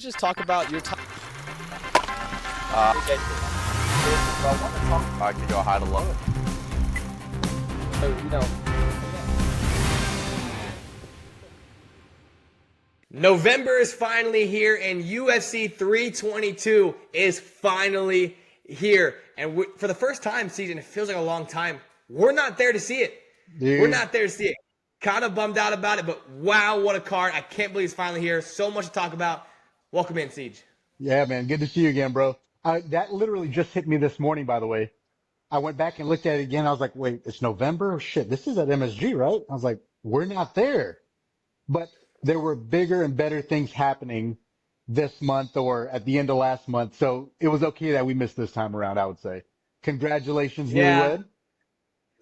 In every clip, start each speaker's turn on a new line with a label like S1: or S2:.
S1: just talk about your time.
S2: I can go high to low.
S1: So, you know, November is finally here, and UFC 322 is finally here. And for the first time, season, it feels like a long time. We're not there to see it.
S3: Dude.
S1: We're not there to see it. Kind of bummed out about it, but wow, what a card. I can't believe it's finally here. So much to talk about. Welcome in, Siege.
S3: Yeah, man. Good to see you again, bro. That literally just hit me this morning, by the way. I went back and looked at it again. I was like, wait, it's November? Shit, this is at MSG, right? I was like, we're not there. But there were bigger and better things happening this month or at the end of last month. So it was okay that we missed this time around, I would say. Congratulations, newlywed.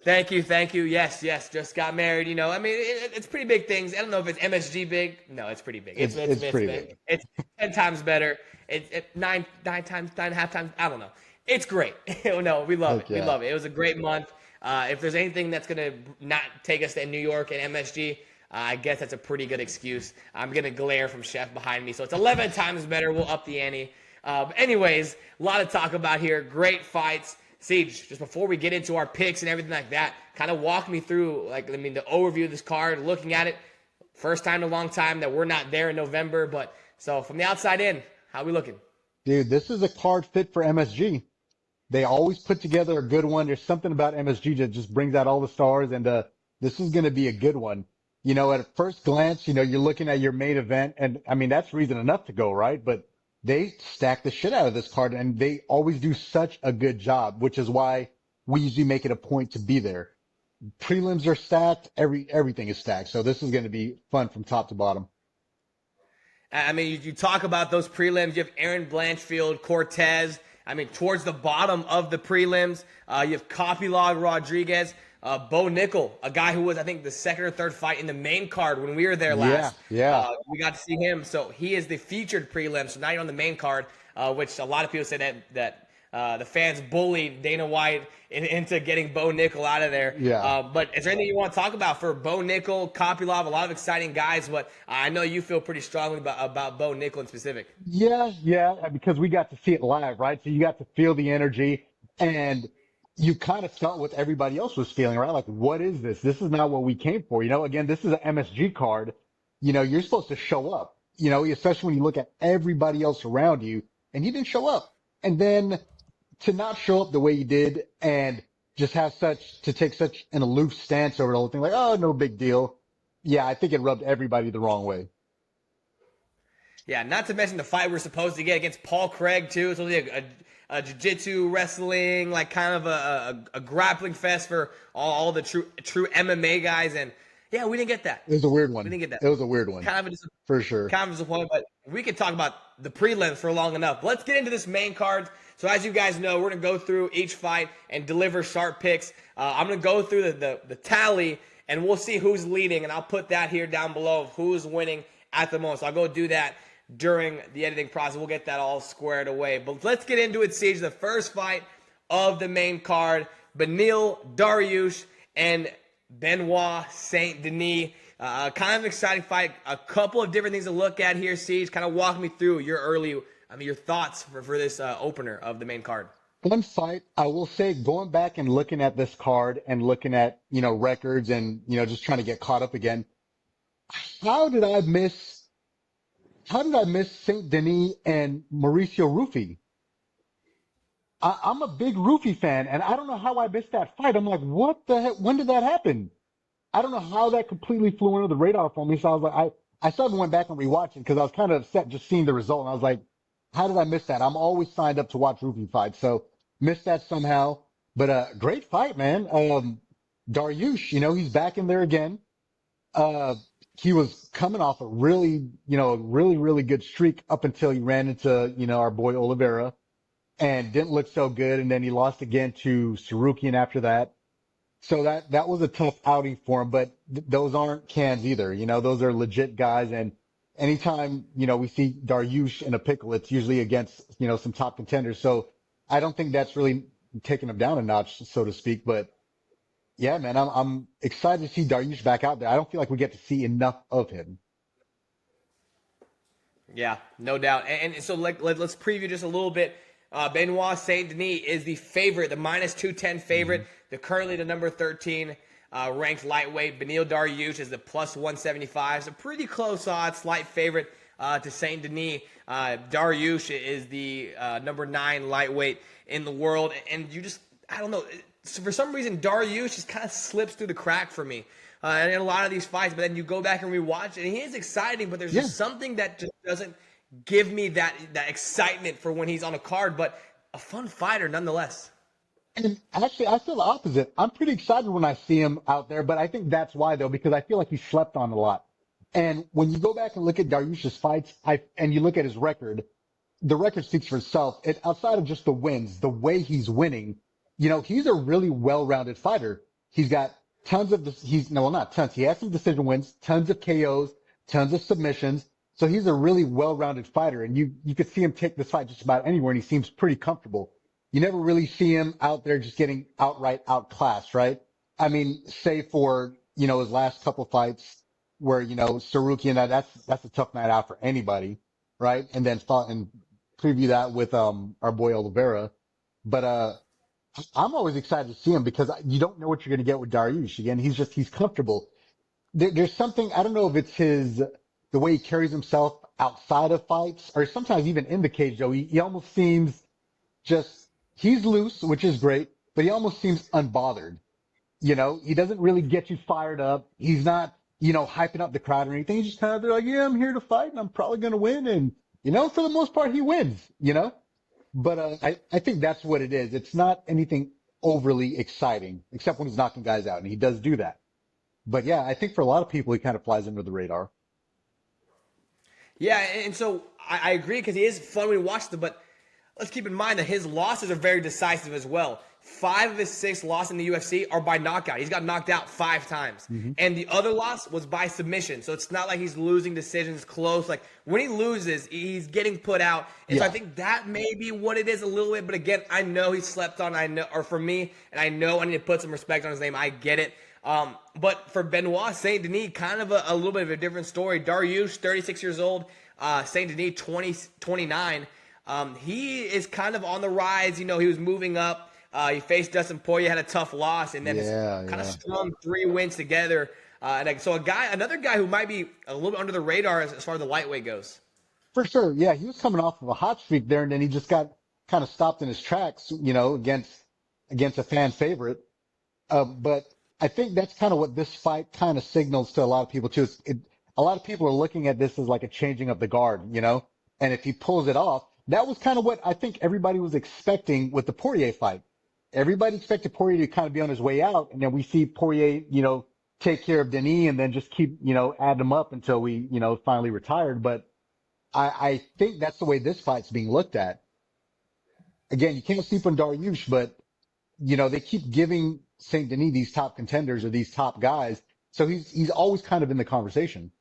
S1: Thank you. Yes. Just got married. You know, I mean, it's pretty big things. I don't know if it's MSG big. No, it's pretty big.
S3: It's pretty big.
S1: It's 10 times better. It's nine and a half times. I don't know. It's great. No, we love it.
S3: Yeah.
S1: We love it. It was a great month. If there's anything that's going to not take us to New York and MSG, I guess that's a pretty good excuse. I'm going to glare from Chef behind me. So it's 11 times better. We'll up the ante. Anyways, a lot to talk about here. Great fights. Siege, just before we get into our picks and everything like that, kind of walk me through, the overview of this card, looking at it. First time in a long time that we're not there in November, but so from the outside in, how we looking?
S3: Dude, this is a card fit for MSG. They always put together a good one. There's something about MSG that just brings out all the stars, and this is going to be a good one. You know, at first glance, you know, you're looking at your main event, and I mean, that's reason enough to go, right? But they stack the shit out of this card, and they always do such a good job, which is why we usually make it a point to be there. Prelims are stacked. Everything is stacked. So this is going to be fun from top to bottom.
S1: I mean, you talk about those prelims. You have Aaron Blanchfield, Cortez. I mean, towards the bottom of the prelims, you have Kopilov Rodriguez, Bo Nickel, a guy who was, I think, the second or third fight in the main card when we were there last.
S3: Yeah.
S1: We got to see him. So he is the featured prelim. So now you're on the main card, which a lot of people say that the fans bullied Dana White into getting Bo Nickel out of there.
S3: Yeah.
S1: But is there anything you want to talk about for Bo Nickel, Kopilov, a lot of exciting guys, but I know you feel pretty strongly about Bo Nickel in specific.
S3: Yeah, because we got to see it live, right? So you got to feel the energy, and you kind of felt what everybody else was feeling, right? Like, what is this? This is not what we came for. You know, again, this is an MSG card. You know, you're supposed to show up, you know, especially when you look at everybody else around you, and you didn't show up. And then to not show up the way you did and just take such an aloof stance over the whole thing, like, oh, no big deal. Yeah, I think it rubbed everybody the wrong way.
S1: Yeah, not to mention the fight we're supposed to get against Paul Craig, too. It's only a jiu-jitsu, wrestling, like kind of a grappling fest for all the true MMA guys. And, yeah, we didn't get that.
S3: It was a weird one.
S1: We didn't get that.
S3: It was a weird one. For sure.
S1: Kind of disappointed, but we could talk about the prelims for long enough. Let's get into this main card. So as you guys know, we're going to go through each fight and deliver sharp picks. I'm going to go through the tally, and we'll see who's leading, and I'll put that here down below of who's winning at the moment. So I'll go do that during the editing process. We'll get that all squared away. But let's get into it, Siege. The first fight of the main card, Beneil Dariush and Benoit Saint Denis. Kind of an exciting fight. A couple of different things to look at here, Siege. Kind of walk me through your thoughts for this opener of the main card.
S3: One fight, I will say, going back and looking at this card and looking at, you know, records and, you know, just trying to get caught up again. How did I miss Saint Denis and Mauricio Rufy? I'm a big Rufy fan, and I don't know how I missed that fight. I'm like, what the heck? When did that happen? I don't know how that completely flew under the radar for me. So I was like, I still went back and rewatched it because I was kind of upset just seeing the result. And I was like, how did I miss that? I'm always signed up to watch Rufy fights, so missed that somehow. But great fight, man. Dariush, you know, he's back in there again. He was coming off a really good streak up until he ran into, you know, our boy Oliveira and didn't look so good. And then he lost again to Sarukian after that. So that was a tough outing for him, but those aren't cans either. You know, those are legit guys. And anytime, you know, we see Dariush in a pickle, it's usually against, you know, some top contenders. So I don't think that's really taking him down a notch, so to speak. But yeah, man, I'm excited to see Dariush back out there. I don't feel like we get to see enough of him.
S1: Yeah, no doubt. And so let's preview just a little bit. Benoit Saint Denis is the favorite, the minus 210 favorite. They're currently the number 13 ranked lightweight. Beneil Dariush is the plus 175. So pretty close odds, slight favorite to Saint Denis. Dariush is the number 9 lightweight in the world. And you just, I don't know. So for some reason, Dariush just kind of slips through the crack for me. In a lot of these fights, but then you go back and rewatch it, and he is exciting, but there's just something that just doesn't give me that excitement for when he's on a card, but a fun fighter nonetheless.
S3: And actually, I feel the opposite. I'm pretty excited when I see him out there, but I think that's why, though, because I feel like he's slept on a lot. And when you go back and look at Dariush's fights, and you look at his record, the record speaks for itself. Outside of just the wins, the way he's winning, he's a really well-rounded fighter. He's got tons of, not tons. He has some decision wins, tons of KOs, tons of submissions. So he's a really well-rounded fighter, and you could see him take this fight just about anywhere, and he seems pretty comfortable. You never really see him out there just getting outright outclassed, right? I mean, say for, his last couple fights where, Sarukian, that's a tough night out for anybody, right? And then preview that with, our boy Oliveira. But, I'm always excited to see him because you don't know what you're going to get with Dariush. Again, he's comfortable. There's something, I don't know if it's the way he carries himself outside of fights or sometimes even in the cage, though. He almost seems he's loose, which is great, but he almost seems unbothered. He doesn't really get you fired up. He's not, hyping up the crowd or anything. He's just kind of like, yeah, I'm here to fight and I'm probably going to win. And, for the most part, he wins, But I think that's what it is. It's not anything overly exciting, except when he's knocking guys out, and he does do that. But yeah, I think for a lot of people, he kind of flies under the radar.
S1: Yeah, and so I agree because he is fun when we watch them, but let's keep in mind that his losses are very decisive as well. 5 of his 6 losses in the UFC are by knockout. He's got knocked out 5 times. And the other loss was by submission. So it's not like he's losing decisions close. Like when he loses, he's getting put out. And so I think that may be what it is a little bit. But again, I know he slept on, or for me, and I know I need to put some respect on his name. I get it. But for Benoit Saint Denis, kind of a little bit of a different story. Dariush, 36 years old. Saint Denis, 29. He is kind of on the rise. He was moving up. He faced Dustin Poirier, had a tough loss, and then kind of strung 3 wins together. So another guy who might be a little bit under the radar as far as the lightweight goes.
S3: For sure. Yeah. He was coming off of a hot streak there, and then he just got kind of stopped in his tracks, against a fan favorite. But I think that's kind of what this fight kind of signals to a lot of people too. A lot of people are looking at this as like a changing of the guard, and if he pulls it off, that was kind of what I think everybody was expecting with the Poirier fight. Everybody expected Poirier to kind of be on his way out, and then we see Poirier, take care of Denis and then just keep, add them up until we, finally retired. But I think that's the way this fight's being looked at. Again, you can't sleep on Dariush, but, they keep giving Saint Denis these top contenders or these top guys. So he's always kind of in the conversation.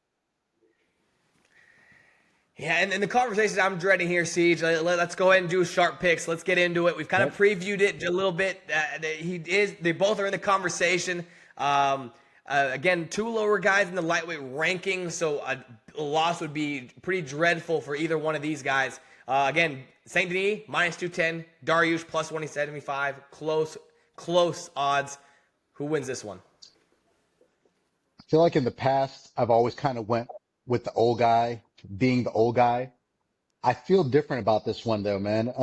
S1: Yeah, and the conversation I'm dreading here, Siege. Let's go ahead and do sharp picks. Let's get into it. We've kind of previewed it a little bit. They both are in the conversation. Again, 2 lower guys in the lightweight ranking, so a loss would be pretty dreadful for either one of these guys. Again, Saint Denis minus 210, Dariush plus 175. Close odds. Who wins this one?
S3: I feel like in the past, I've always kind of went with the old guy, being the old guy. I feel different about this one though, man.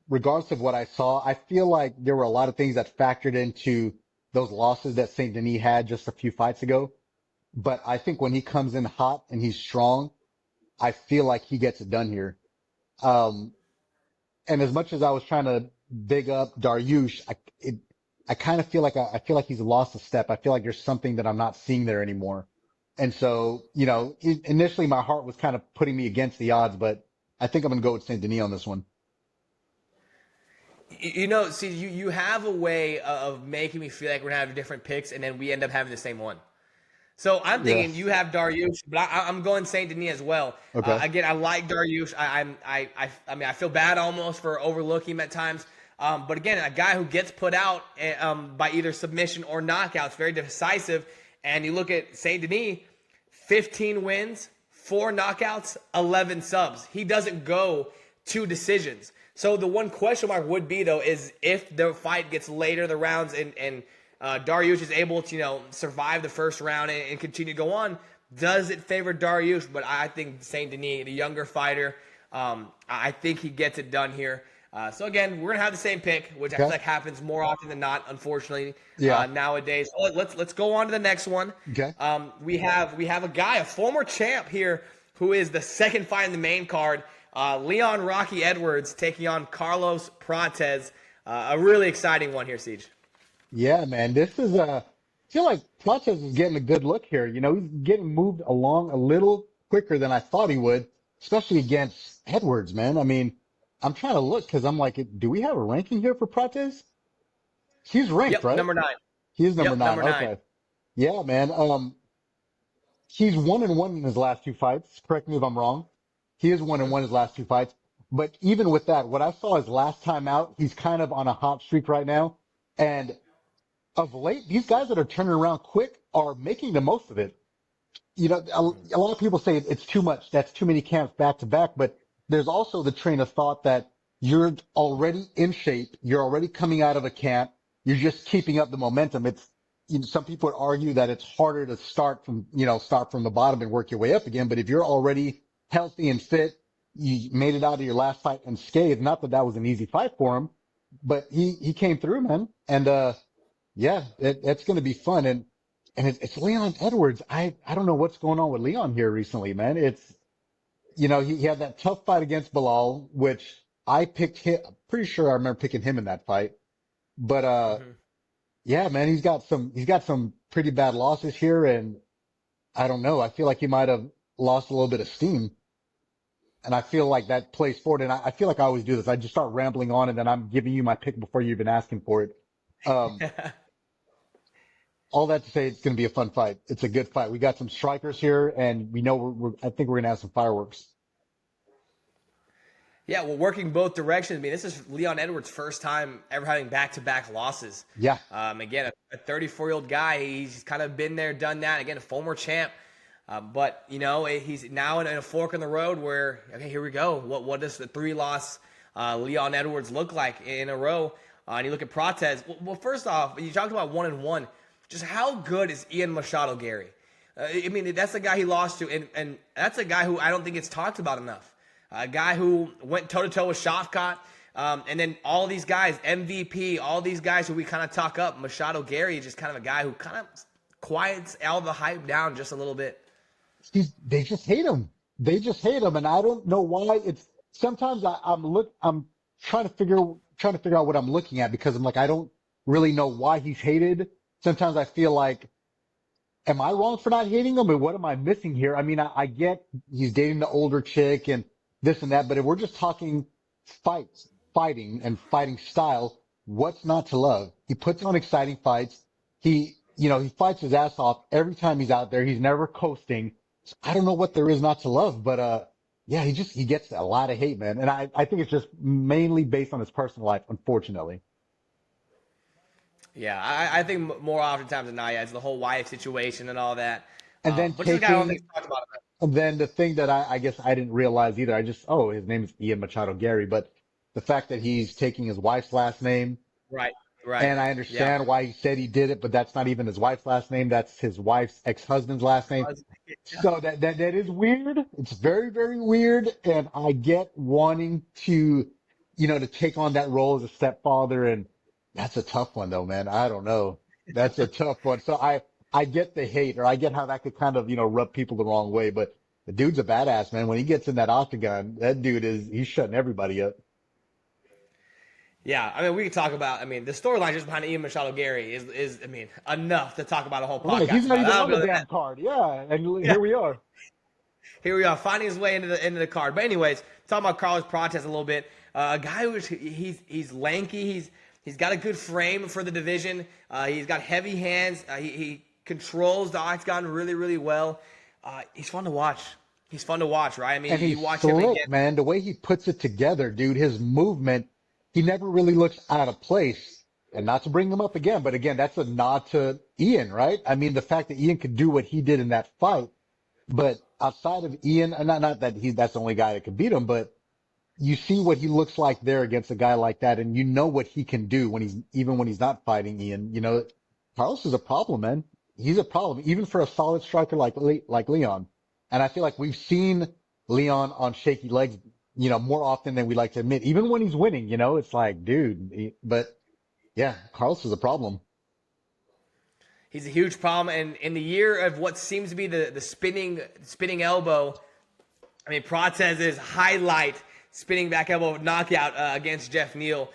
S3: Regardless of what I saw, I feel like there were a lot of things that factored into those losses that Saint Denis had just a few fights ago. But I think when he comes in hot and he's strong, I feel like he gets it done here. And as much as I was trying to big up Dariush, I kind of feel like he's lost a step. I feel like there's something that I'm not seeing there anymore. And so, initially my heart was kind of putting me against the odds, but I think I'm going to go with Saint Denis on this one.
S1: See, you have a way of making me feel like we're going to have different picks, and then we end up having the same one. So I'm thinking you have Dariush, but I'm going Saint Denis as well.
S3: Okay.
S1: Again, I like Dariush. I mean, I feel bad almost for overlooking him at times. But again, a guy who gets put out by either submission or knockouts, very decisive. And you look at Saint Denis, 15 wins, 4 knockouts, 11 subs. He doesn't go 2 decisions. So the one question mark would be, though, is if the fight gets later, the rounds, and Dariush is able to, survive the first round and continue to go on, does it favor Dariush? But I think Saint Denis, the younger fighter, I think he gets it done here. So again, we're gonna have the same pick, which I feel like happens more often than not, unfortunately, nowadays. So let's go on to the next one.
S3: Okay.
S1: We have a guy, a former champ here, who is the second fight in the main card. Leon Rocky Edwards taking on Carlos Prates. A really exciting one here, Siege.
S3: Yeah, man. This is I feel like Prates is getting a good look here. He's getting moved along a little quicker than I thought he would, especially against Edwards, man. I mean, I'm trying to look because I'm like, do we have a ranking here for Prates? He's ranked, right?
S1: Number 9.
S3: He's number 9.
S1: Number 9.
S3: Okay. Yeah, man. He's 1-1 in his last 2 fights. Correct me if I'm wrong. He is 1-1 in his last 2 fights. But even with that, what I saw his last time out, he's kind of on a hot streak right now. And of late, these guys that are turning around quick are making the most of it. A lot of people say it's too much. That's too many camps back to back. But there's also the train of thought that you're already in shape. You're already coming out of a camp. You're just keeping up the momentum. Some people would argue that it's harder to start from the bottom and work your way up again. But if you're already healthy and fit, you made it out of your last fight unscathed. Not that was an easy fight for him, but he came through, man. And, yeah, it's going to be fun. And it's Leon Edwards. I don't know what's going on with Leon here recently, man. It's, he had that tough fight against Bilal, which I picked him. I'm pretty sure I remember picking him in that fight. But, yeah, man, he's got some pretty bad losses here. And I don't know. I feel like he might have lost a little bit of steam. And I feel like that plays forward. And I feel like I always do this. I just start rambling on and then I'm giving you my pick before you're even asking for it. All that to say, it's going to be a fun fight. It's a good fight. We got some strikers here, and we know I think we're going to have some fireworks.
S1: Yeah, well, working both directions. I mean, this is Leon Edwards' first time ever having back-to-back losses.
S3: Yeah.
S1: Again, a 34-year-old guy. He's kind of been there, done that. Again, a former champ. But, he's now in a fork in the road where, okay, here we go. What does the 3-loss Leon Edwards look like in a row? And you look at Prates. Well, first off, you talked about 1-1. Just how good is Ian Machado Gary? I mean, that's the guy he lost to, and that's a guy who I don't think gets talked about enough. A guy who went toe-to-toe with Shevchenko, and then all these guys, MVP, all these guys who we kind of talk up. Machado Gary is just kind of a guy who kind of quiets all the hype down just a little bit.
S3: They just hate him. They just hate him, and I don't know why. Sometimes I'm trying to figure out what I'm looking at because I'm like, I don't really know why he's hated. Sometimes I feel like, am I wrong for not hating him? And what am I missing here? I mean, I get he's dating the older chick and this and that, but if we're just talking fighting and fighting style, what's not to love? He puts on exciting fights. He fights his ass off every time he's out there. He's never coasting. So I don't know what there is not to love, but, yeah, he gets a lot of hate, man. And I think it's just mainly based on his personal life, unfortunately.
S1: Yeah, I think more oftentimes than not, it's the whole wife situation and all that.
S3: And then and then the thing that I guess I didn't realize either, his name is Ian Machado Gary, but the fact that he's taking his wife's last name.
S1: Right.
S3: And I understand why he said he did it, but that's not even his wife's last name. That's his wife's ex-husband's last name. Yeah. So that is weird. It's very, very weird. And I get wanting to, to take on that role as a stepfather, and that's a tough one though, man. I don't know. That's a tough one. So I get the hate, or I get how that could kind of, rub people the wrong way, but the dude's a badass, man. When he gets in that octagon, that dude he's shutting everybody up.
S1: Yeah, I mean, we could talk about, the storyline just behind Ian Machado Gary is enough to talk about a whole podcast.
S3: Right, he's not even on the damn card. Yeah, and here we are.
S1: Here we are, finding his way into the card. But anyways, talking about Carlos Prates a little bit. A guy he's lanky, he's got a good frame for the division. He's got heavy hands. He controls the octagon really, really well. He's fun to watch. He's fun to watch, right? I mean,
S3: and
S1: you watch
S3: slick,
S1: him again.
S3: Man, the way he puts it together, dude, his movement, he never really looks out of place. And not to bring him up again, but again, that's a nod to Ian, right? I mean, the fact that Ian could do what he did in that fight, but outside of Ian, and not that that's the only guy that could beat him, but you see what he looks like there against a guy like that, and you know what he can do even when he's not fighting Ian. Carlos is a problem, man. He's a problem, even for a solid striker like Leon. And I feel like we've seen Leon on shaky legs, more often than we like to admit. Even when he's winning, it's like, dude. But yeah, Carlos is a problem.
S1: He's a huge problem, and in the year of what seems to be the spinning elbow, I mean, Prates' highlight spinning back elbow knockout against Jeff Neal,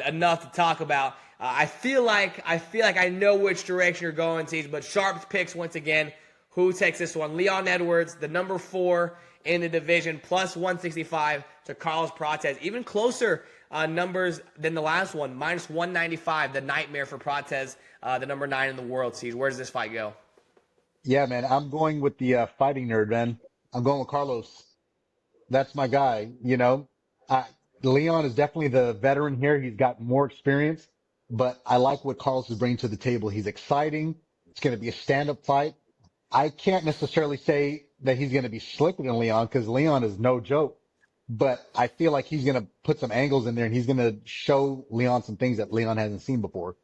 S1: enough to talk about. I feel like I know which direction you're going, Siege, but Sharp's picks once again. Who takes this one? Leon Edwards, the number 4 in the division, plus 165 to Carlos Prates. Even closer numbers than the last one, minus 195, the nightmare for Prates, the number 9 in the world. Siege, where does this fight go?
S3: Yeah, man, I'm going with the fighting nerd, man. I'm going with Carlos. That's my guy. Leon is definitely the veteran here. He's got more experience, but I like what Carlos is bringing to the table. He's exciting. It's going to be a stand-up fight. I can't necessarily say that he's going to be slicker than Leon because Leon is no joke, but I feel like he's going to put some angles in there and he's going to show Leon some things that Leon hasn't seen before.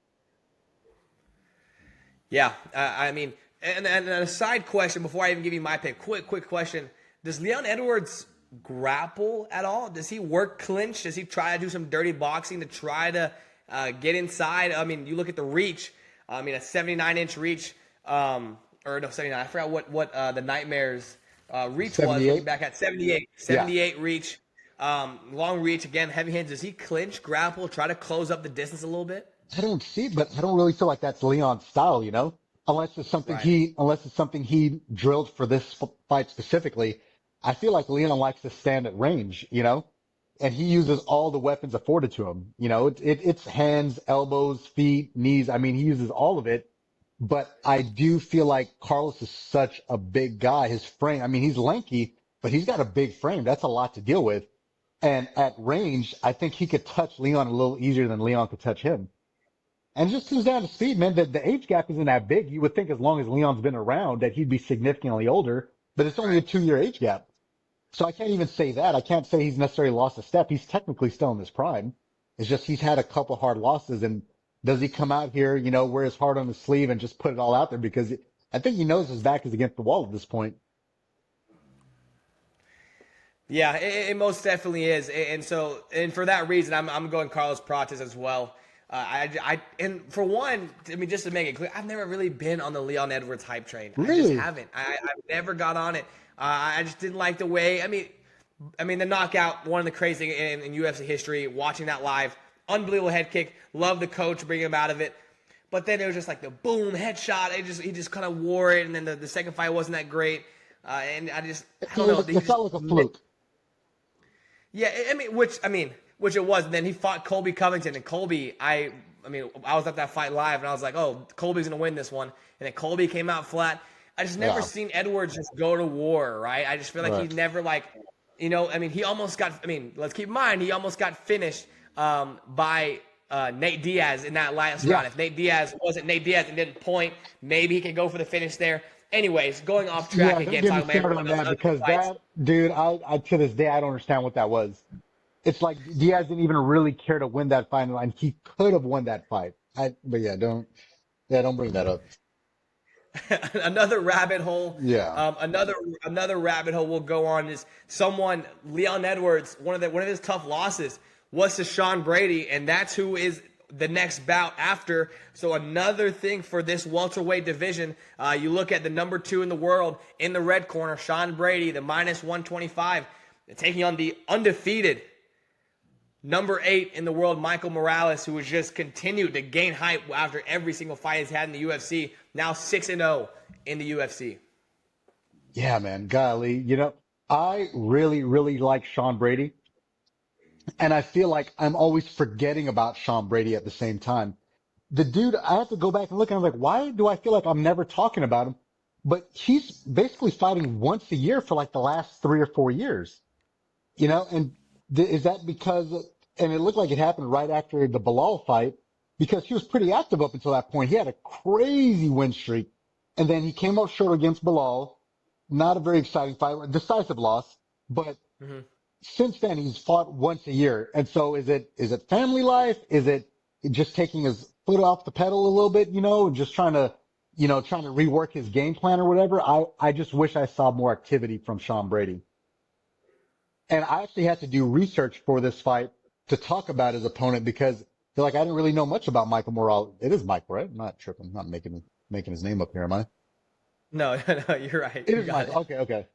S1: Yeah, I mean, and a side question before I even give you my pick, quick question. Does Leon Edwards grapple at all? Does he work clinch? Does he try to do some dirty boxing to try to get inside? I mean, you look at the reach. I mean, a 79-inch reach, or no, 79. I forgot what the Nightmare's reach 78? Was. Looking back at 78 yeah. Reach, long reach again, heavy hands. Does he clinch, grapple, try to close up the distance a little bit?
S3: I don't see it, but I don't really feel like that's Leon's style, unless it's something he drilled for this fight specifically. I feel like Leon likes to stand at range, and he uses all the weapons afforded to him. It's hands, elbows, feet, knees. I mean, he uses all of it. But I do feel like Carlos is such a big guy. His frame, I mean, he's lanky, but he's got a big frame. That's a lot to deal with. And at range, I think he could touch Leon a little easier than Leon could touch him. And it just comes down to speed, man. The age gap isn't that big. You would think as long as Leon's been around that he'd be significantly older, but it's only a 2-year age gap. So I can't even say that. I can't say he's necessarily lost a step. He's technically still in his prime. It's just he's had a couple hard losses. And does he come out here, wear his heart on his sleeve and just put it all out there? Because I think he knows his back is against the wall at this point.
S1: Yeah, it most definitely is. And for that reason, I'm going Carlos Prates as well. And for one, I mean, just to make it clear, I've never really been on the Leon Edwards hype train.
S3: Really?
S1: I just haven't. I've never got on it. I just didn't like the way. I mean, the knockout, one of the craziest in UFC history. Watching that live, unbelievable head kick. Love the coach bringing him out of it. But then it was just like the boom headshot. He just kind of wore it, and then the second fight wasn't that great. And I don't know.
S3: It felt like a fluke.
S1: Yeah, which it was. And then he fought Colby Covington, and Colby, I was at that fight live, and I was like, oh, Colby's gonna win this one. And then Colby came out flat. I just never seen Edwards just go to war, right? I just feel like he's never he almost got. I mean, let's keep in mind he almost got finished by Nate Diaz in that last round. If Nate Diaz wasn't Nate Diaz and didn't point, maybe he could go for the finish there. Anyways, going off track again.
S3: Talking about that because that dude, I to this day I don't understand what that was. It's like Diaz didn't even really care to win that fight, and he could have won that fight. Don't bring that up.
S1: Another rabbit hole.
S3: Yeah.
S1: Another rabbit hole we'll go on is Leon Edwards. One of his tough losses was to Sean Bready, and that's who is the next bout after. So another thing for this welterweight division, you look at the number 2 in the world in the red corner, Sean Bready, the minus 125, taking on the undefeated number 8 in the world, Michael Morales, who has just continued to gain hype after every single fight he's had in the UFC. Now 6-0 in the UFC.
S3: Yeah, man. Golly. I really, really like Sean Bready. And I feel like I'm always forgetting about Sean Bready at the same time. The dude, I have to go back and look, and I'm like, why do I feel like I'm never talking about him? But he's basically fighting once a year for like the last 3 or 4 years. And is that because, and it looked like it happened right after the Bilal fight, because he was pretty active up until that point. He had a crazy win streak. And then he came up short against Bilal. not a very exciting fight, a decisive loss, but
S1: Hmm.
S3: since then he's fought once a year. And so is it family life? Is it just taking his foot off the pedal a little bit, and just trying to rework his game plan or whatever? I just wish I saw more activity from Sean Brady. And I actually had to do research for this fight to talk about his opponent because I feel like I didn't really know much about Michael Morales. It is Michael, right? I'm not tripping. I'm not making his name up here, am I?
S1: No, no, you're right.
S3: It
S1: You
S3: is
S1: got
S3: Michael.
S1: it.
S3: Okay, okay.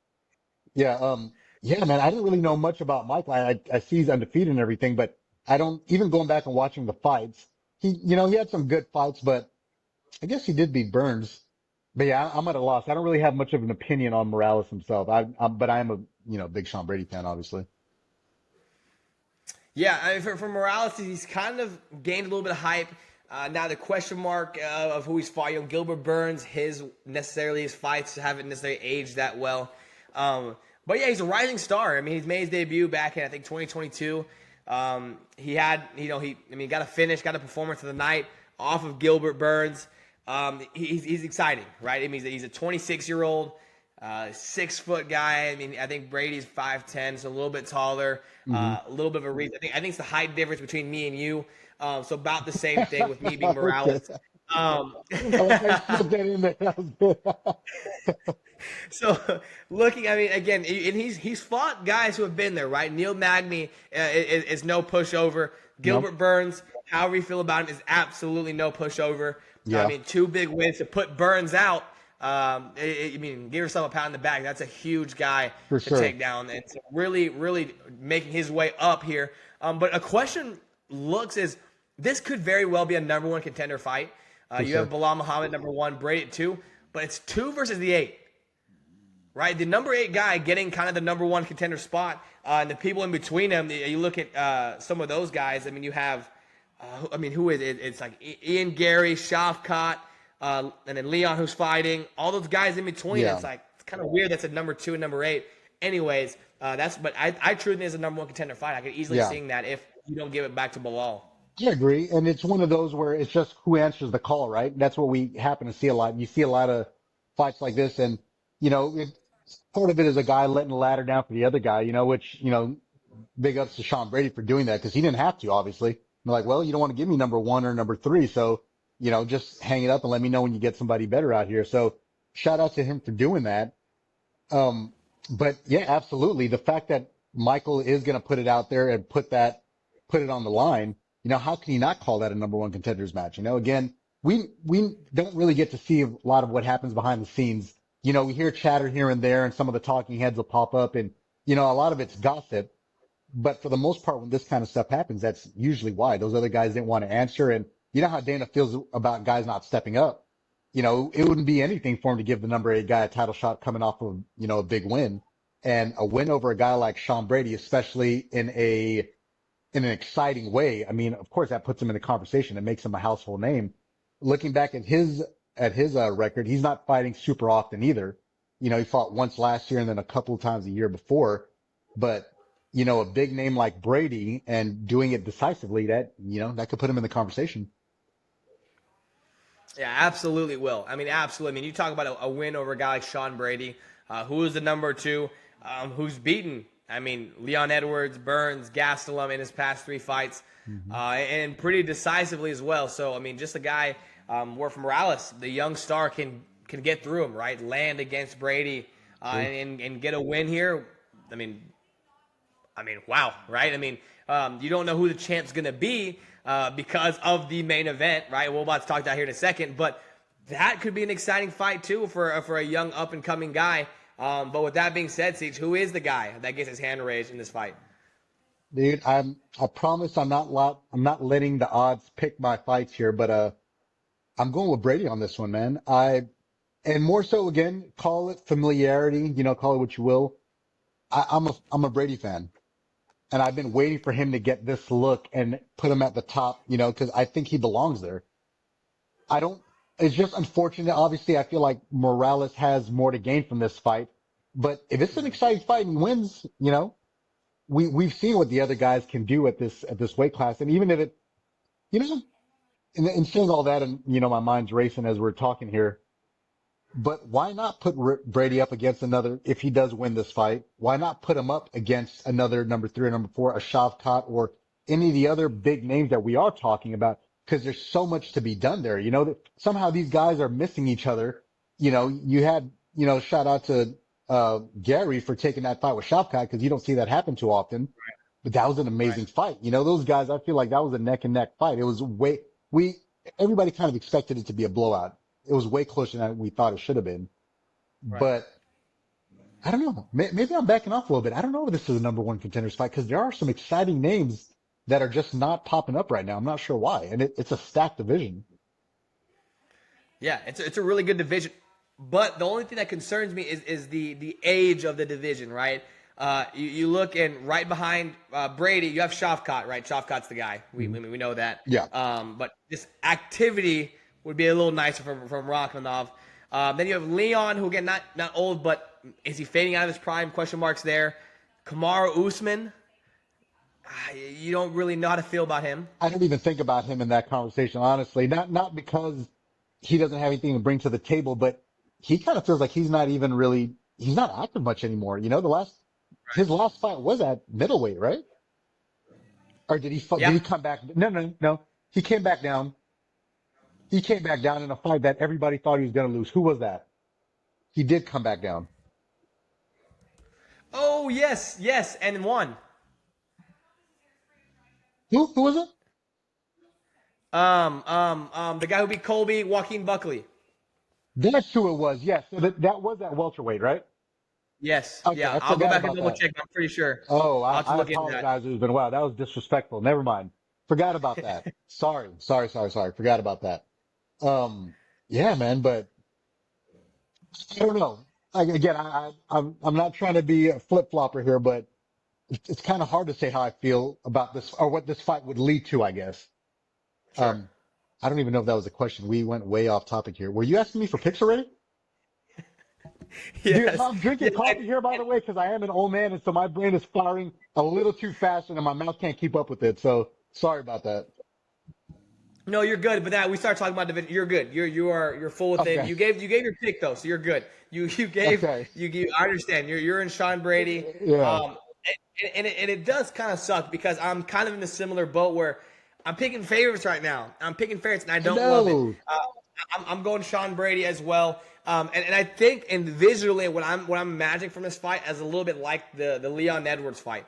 S3: Yeah, yeah, man, I didn't really know much about Michael. I see he's undefeated and everything, but I don't, even going back and watching the fights, he had some good fights, but I guess he did beat Burns. But yeah, I'm at a loss. I don't really have much of an opinion on Morales himself. But I am a, big Sean Brady fan, obviously.
S1: Yeah, I mean, for Morales, he's kind of gained a little bit of hype. Now the question mark of who he's fought, Gilbert Burns, his fights haven't necessarily aged that well. But yeah, he's a rising star. I mean, he's made his debut back in I think 2022. He had, got a finish, got a performance of the night off of Gilbert Burns. He's exciting, right? I mean, he's a 26-year-old, 6-foot guy. I mean, I think Brady's 5'10", so a little bit taller,
S3: Hmm.
S1: a little bit of a reach. I think it's the height difference between me and you. So about the same thing with me being
S3: Okay.
S1: Morales. Um,
S3: I like how you slipped that in there. That was good.
S1: So looking, I mean, again, and he's fought guys who have been there, right? Neil Magny is no pushover.
S3: Nope.
S1: Gilbert Burns, however you feel about him, is absolutely no pushover. I
S3: Yeah,
S1: mean, two big wins to put Burns out. I mean, give yourself a pat on the back. That's a huge guy
S3: for
S1: to
S3: sure.
S1: take down, and so really, really making his way up here. But a question looks is this could very well be a number one contender fight.
S3: For
S1: You have
S3: sure.
S1: Bilal Muhammad number one, Brady at two, but it's two versus the eight, right? The number eight guy getting kind of the number one contender spot, and the people in between them. You look at some of those guys. I mean, you have, who is it? It's like Ian Gary, Shafkat, and then Leon who's fighting. All those guys in between.
S3: Yeah.
S1: It's kind of weird. That's a number two and number eight. Anyways, but I truly think it's a number one contender fight. I could easily
S3: Yeah.
S1: see that if you don't give it back to Bilal.
S3: I agree. And it's one of those where it's just who answers the call, right? That's what we happen to see a lot. You see a lot of fights like this, and it, part of it is a guy letting the ladder down for the other guy, which, big ups to Sean Brady for doing that because he didn't have to, obviously. They're like, well, you don't want to give me number one or number three, so just hang it up and let me know when you get somebody better out here. So shout out to him for doing that. But yeah, absolutely. The fact that Michael is going to put it out there and put it on the line, how can you not call that a number one contenders match? Again, we don't really get to see a lot of what happens behind the scenes. We hear chatter here and there and some of the talking heads will pop up and, a lot of it's gossip. But for the most part, when this kind of stuff happens, that's usually why those other guys didn't want to answer. And you know how Dana feels about guys not stepping up. It wouldn't be anything for him to give the number eight guy a title shot coming off of, a big win and a win over a guy like Sean Brady, especially in an exciting way. I mean, of course that puts him in the conversation. It makes him a household name. Looking back at his record, he's not fighting super often either. He fought once last year and then a couple of times a year before, but a big name like Brady and doing it decisively, that could put him in the conversation.
S1: Yeah, absolutely will. I mean, absolutely. I mean, you talk about a win over a guy like Sean Brady, who is the number two, who's beaten, I mean, Leon Edwards, Burns, Gastelum in his past three fights,
S3: Hmm.
S1: and pretty decisively as well. So, I mean, just a guy where from Morales, the young star can get through him, right? Land against Brady
S3: True.
S1: and get a win here. I mean, wow, right? I mean, you don't know who the champ's going to be because of the main event, right? We're about to talk about here in a second, but that could be an exciting fight too for a young up and coming guy. But with that being said, Siege, who is the guy that gets his hand raised in this fight?
S3: Dude, I promise I'm not letting the odds pick my fights here, but, I'm going with Brady on this one, man. And more so again, call it familiarity, call it what you will. I'm a Brady fan. And I've been waiting for him to get this look and put him at the top, because I think he belongs there. I don't, it's just unfortunate. Obviously, I feel like Morales has more to gain from this fight. But if it's an exciting fight and he wins, we've seen what the other guys can do at this weight class. And even if it, in saying all that, and, my mind's racing as we're talking here, But why not put Brady up against another, if he does win this fight, why not put him up against another number 3 or number 4, a Shavkat or any of the other big names that we are talking about? Because there's so much to be done there. You know, that somehow these guys are missing each other. You know, you had, shout out to, Gary for taking that fight with Shavkat because you don't see that happen too often. But that was an
S1: Right.
S3: amazing fight. You know, those guys, I feel like that was a neck and neck fight. It was everybody kind of expected it to be a blowout. It was way closer than we thought it should have been.
S1: Right.
S3: But I don't know. Maybe I'm backing off a little bit. I don't know if this is a number one contenders fight because there are some exciting names that are just not popping up right now. I'm not sure why. And it's a stacked division.
S1: Yeah, it's a really good division, but the only thing that concerns me is the age of the division, right? You look and right behind Bready, you have Shavkat, right? Shavkat's the guy. We know that.
S3: Yeah.
S1: But this activity would be a little nicer from Rachmanov. Then you have Leon, who again not old, but is he fading out of his prime? Question marks there. Kamaru Usman, you don't really know how to feel about him.
S3: I didn't even think about him in that conversation, honestly. Not because he doesn't have anything to bring to the table, but he kind of feels like he's not active much anymore. You know, his last fight was at middleweight, right? Or did
S1: Yeah.
S3: he come back? No. He came back down. He came back down in a fight that everybody thought he was going to lose. Who was that? He did come back down.
S1: Oh yes, and won.
S3: Who was it?
S1: The guy who beat Colby, Joaquin Buckley.
S3: That's who it was. Yes. So that was at welterweight, right?
S1: Yes,
S3: Okay.
S1: yeah.
S3: I
S1: I'll go
S3: forgot
S1: back and
S3: about
S1: double
S3: that.
S1: check. But I'm pretty sure.
S3: Oh,
S1: I'll have to
S3: I
S1: look into that.
S3: apologize. It was been, wow. That was disrespectful. Never mind. Forgot about that. Sorry. Forgot about that. Yeah, man, but I don't know. Like, again, I'm not trying to be a flip flopper here, but it's kind of hard to say how I feel about this or what this fight would lead to, I guess.
S1: Sure.
S3: Um, I don't even know if that was a question. We went way off topic here. Were you asking me for picks already? Dude,
S1: Yes.
S3: I'm drinking
S1: Yeah,
S3: coffee here, by the way, because I am an old man, and so my brain is firing a little too fast, and my mouth can't keep up with it. So sorry about that.
S1: no, you're good. But that we start talking about division. You're good. You're full with it.
S3: Okay.
S1: You gave your pick though, so you're good. You gave
S3: Okay.
S1: you. I understand. You're in Sean Brady.
S3: Yeah.
S1: And it does kind of suck because I'm kind of in a similar boat where I'm picking favorites right now. I'm picking favorites and I don't love it.
S3: No.
S1: I'm going Sean Brady as well. And I think and visually what I'm imagining from this fight as a little bit like the Leon Edwards fight.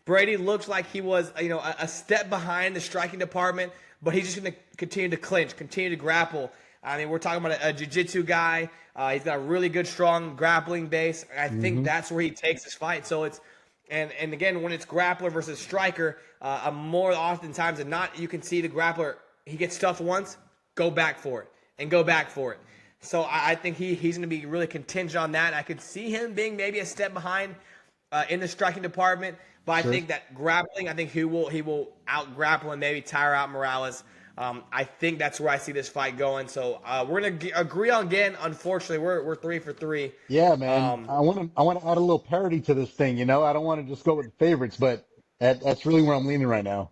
S1: Brady looks like he was a step behind the striking department, but he's just going to continue to clinch, continue to grapple. I mean, we're talking about a jiu-jitsu guy. He's got a really good, strong grappling base. I think that's where he takes his fight. So it's and again, when it's grappler versus striker, more oftentimes than not, you can see the grappler, he gets stuffed once, go back for it, and go back for it. So I think he's going to be really contingent on that. I could see him being maybe a step behind in the striking department, but I think that grappling, I think he will out grapple and maybe tire out Morales. I think that's where I see this fight going. So we're going to agree on again. Unfortunately, we're 3 for 3.
S3: Yeah, man. I want to add a little parity to this thing. You know, I don't want to just go with the favorites, but that's really where I'm leaning right now.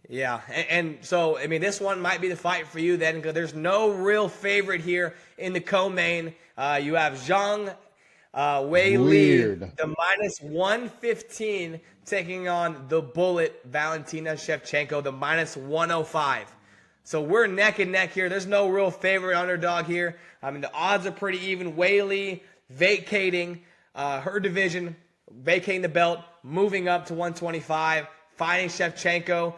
S1: Yeah, and so, I mean, this one might be the fight for you then, because there's no real favorite here in the co-main. You have Zhang Weili,
S3: Weird.
S1: the minus 115, taking on the Bullet, Valentina Shevchenko, the minus 105. So we're neck and neck here. There's no real favorite underdog here. I mean, the odds are pretty even. Weili vacating her division, vacating the belt, moving up to 125, fighting Shevchenko.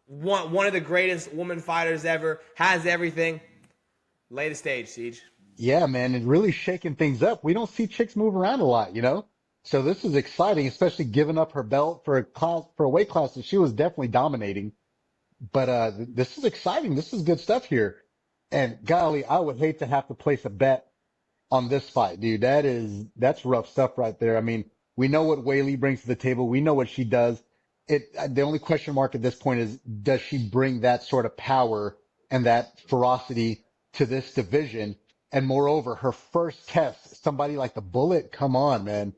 S1: One of the greatest woman fighters ever, has everything. Lay the stage, Siege.
S3: Yeah, man, and really shaking things up. We don't see chicks move around a lot, you know? So this is exciting, especially giving up her belt for a weight class that she was definitely dominating. But this is exciting. This is good stuff here. And golly, I would hate to have to place a bet on this fight, dude. That's rough stuff right there. I mean, we know what Weili brings to the table. We know what she does. The only question mark at this point is, does she bring that sort of power and that ferocity to this division? And moreover, her first test, somebody like the Bullet, come on, man.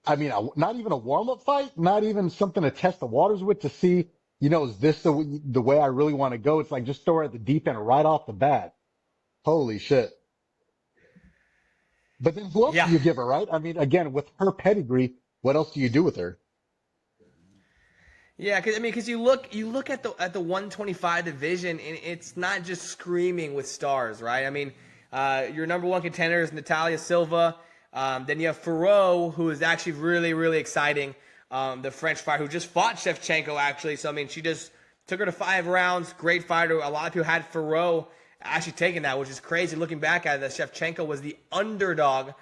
S3: I mean, not even a warm-up fight, not even something to test the waters with to see, is this the way I really want to go? It's like just throw her at the deep end right off the bat. Holy shit. But then who else
S1: Yeah.
S3: do you give her, right? I mean, again, with her pedigree, what else do you do with her?
S1: Yeah, because you look at the 125 division, and it's not just screaming with stars, right? I mean, your number one contender is Natalia Silva. Then you have Ferro, who is actually really, really exciting. The French fighter who just fought Shevchenko, actually. So, I mean, she just took her to 5 rounds. Great fighter. A lot of people had Ferro actually taking that, which is crazy. Looking back at it, that Shevchenko was the underdog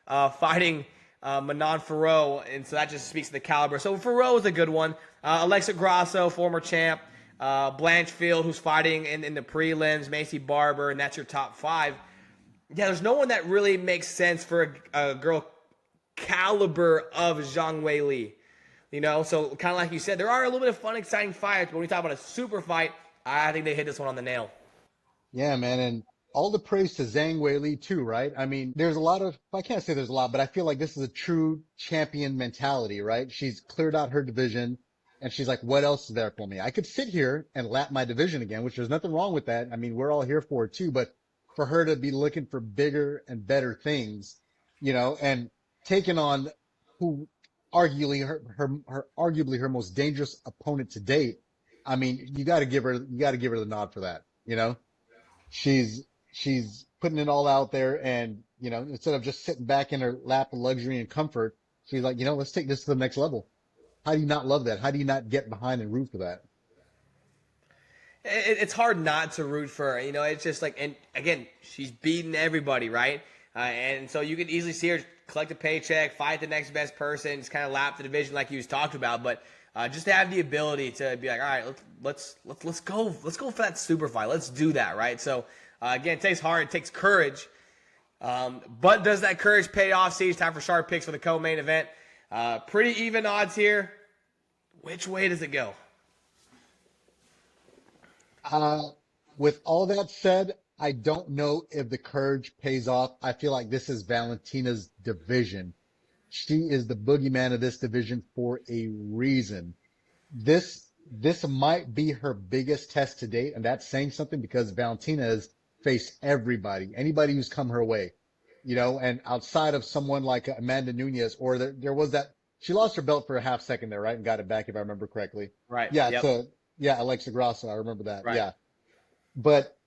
S1: fighting Manon Ferro, and so that just speaks to the caliber. So Ferro is a good one. Alexa Grasso, former champ. Blanchfield, who's fighting in the prelims. Macy Barber, and that's your top 5. Yeah, there's no one that really makes sense for a girl caliber of Zhang Weili. You know, so kind of like you said, there are a little bit of fun, exciting fights, but when we talk about a super fight, I think they hit this one on the nail.
S3: Yeah, man, and all the praise to Zhang Weili too, right? I mean, there's a lot of, I can't say there's a lot, but I feel like this is a true champion mentality, right? She's cleared out her division and she's like, what else is there for me? I could sit here and lap my division again, which there's nothing wrong with that. I mean, we're all here for it too, but for her to be looking for bigger and better things, you know, and taking on who arguably arguably her most dangerous opponent to date. I mean, you got to give her the nod for that, you know? She's putting it all out there, and you know, instead of just sitting back in her lap of luxury and comfort, she's like, you know, let's take this to the next level. How do you not love that? How do you not get behind and root for that?
S1: It's hard not to root for her. You know, it's just like, and again, she's beating everybody, right? And so you can easily see her collect a paycheck, fight the next best person, just kind of lap the division like you was talked about. But just to have the ability to be like, all right, let's go for that super fight. Let's do that, right? So again, it takes heart, it takes courage. But does that courage pay off? See, it's time for sharp picks for the co-main event. Pretty even odds here. Which way does it go?
S3: With all that said, I don't know if the courage pays off. I feel like this is Valentina's division. She is the boogeyman of this division for a reason. This might be her biggest test to date, and that's saying something because Valentina has faced everybody, anybody who's come her way, you know, and outside of someone like Amanda Nunez, or there was that, she lost her belt for a half second there, right? And got it back if I remember correctly.
S1: Right.
S3: Yeah.
S1: Yep.
S3: So yeah, Alexa Grasso, I remember that.
S1: Right.
S3: Yeah. But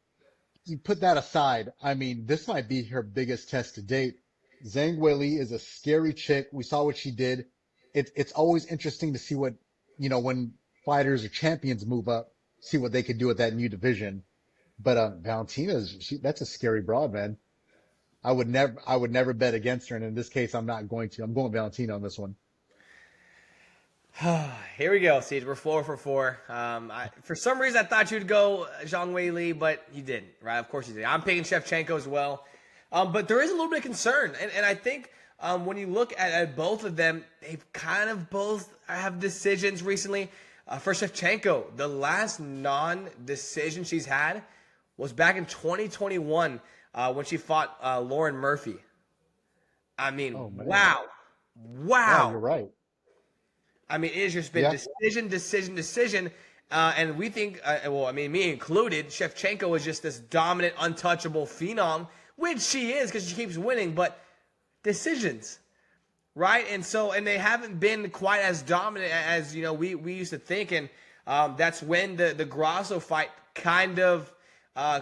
S3: you put that aside, I mean, this might be her biggest test to date. Zhang Weili is a scary chick. We saw what she did. It's always interesting to see what, you know, when fighters or champions move up, see what they could do with that new division. But that's a scary broad, man. I would never bet against her, and in this case, I'm not going to. I'm going Valentina on this one.
S1: Here we go, Siege. We're 4 for 4. For some reason, I thought you'd go Zhang Weili, but you didn't, right? Of course you did. I'm picking Shevchenko as well. But there is a little bit of concern. And I think when you look at both of them, they've kind of both have decisions recently. For Shevchenko, the last non-decision she's had was back in 2021 when she fought Lauren Murphy. I mean,
S3: Oh, man.
S1: wow.
S3: Yeah, you're right.
S1: I mean, it has just been decision. And we think, well, I mean, me included, Shevchenko is just this dominant, untouchable phenom, which she is because she keeps winning, but decisions, right? And they haven't been quite as dominant as, you know, we used to think. And that's when the Grasso fight kind of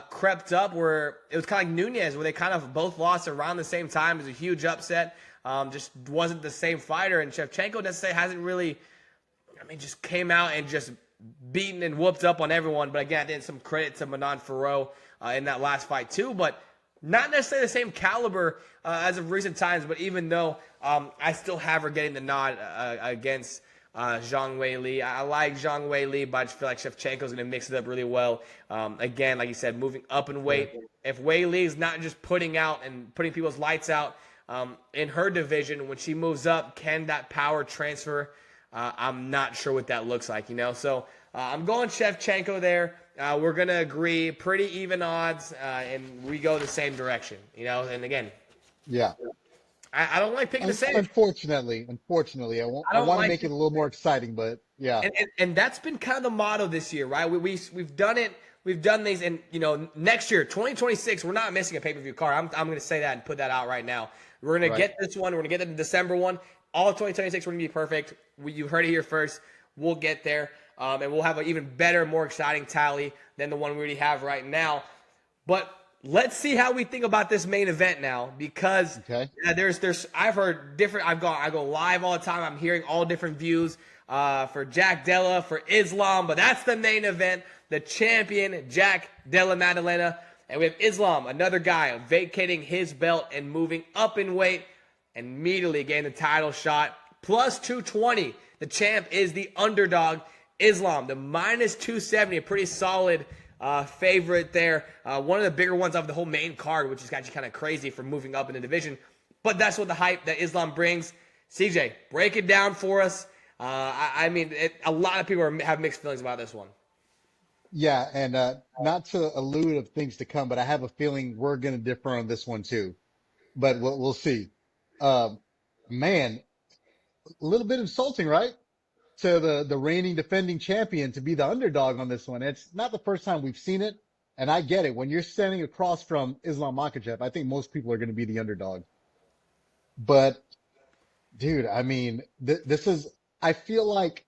S1: crept up, where it was kind of like Nunez, where they kind of both lost around the same time. It was a huge upset. Just wasn't the same fighter. And Shevchenko necessarily hasn't really, I mean, just came out and just beaten and whooped up on everyone. But again, I think some credit to Manon Ferro in that last fight too. But not necessarily the same caliber as of recent times. But even though I still have her getting the nod against Zhang Weili. I like Zhang Weili, but I just feel like Shevchenko's going to mix it up really well. Again, like you said, moving up in weight. If Weili is not just putting out and putting people's lights out in her division, when she moves up, can that power transfer? I'm not sure what that looks like, you know? So I'm going Shevchenko there. We're going to agree. Pretty even odds, and we go the same direction, you know? And again,
S3: Yeah.
S1: I don't like picking the same.
S3: Unfortunately, I want to make it a little more exciting, but yeah.
S1: And that's been kind of the motto this year, right? We've done it. We've done these, and you know, next year, 2026, we're not missing a pay-per-view card. I'm going to say that and put that out right now. We're going to
S3: Right.
S1: get this one. We're going to get the December one. All of 2026, we're going to be perfect. You heard it here first. We'll get there. And we'll have an even better, more exciting tally than the one we already have right now. But let's see how we think about this main event now, because
S3: Okay.
S1: I've heard different. I go live all the time. I'm hearing all different views for Jack Della, for Islam, but that's the main event. The champion, Jack Della Maddalena, and we have Islam, another guy vacating his belt and moving up in weight and immediately getting the title shot. Plus 220. The champ is the underdog. Islam, the minus 270, a pretty solid favorite there. One of the bigger ones of the whole main card, which is actually kind of crazy for moving up in the division. But that's what the hype that Islam brings. CJ, break it down for us. I mean, a lot of people have mixed feelings about this one.
S3: Yeah, and not to allude of things to come, but I have a feeling we're going to differ on this one too. But we'll see. Um, Man, a little bit insulting, right? To the reigning defending champion to be the underdog on this one. It's not the first time we've seen it, and I get it. When you're standing across from Islam Makhachev, I think most people are going to be the underdog. But dude, I mean, this is. I feel like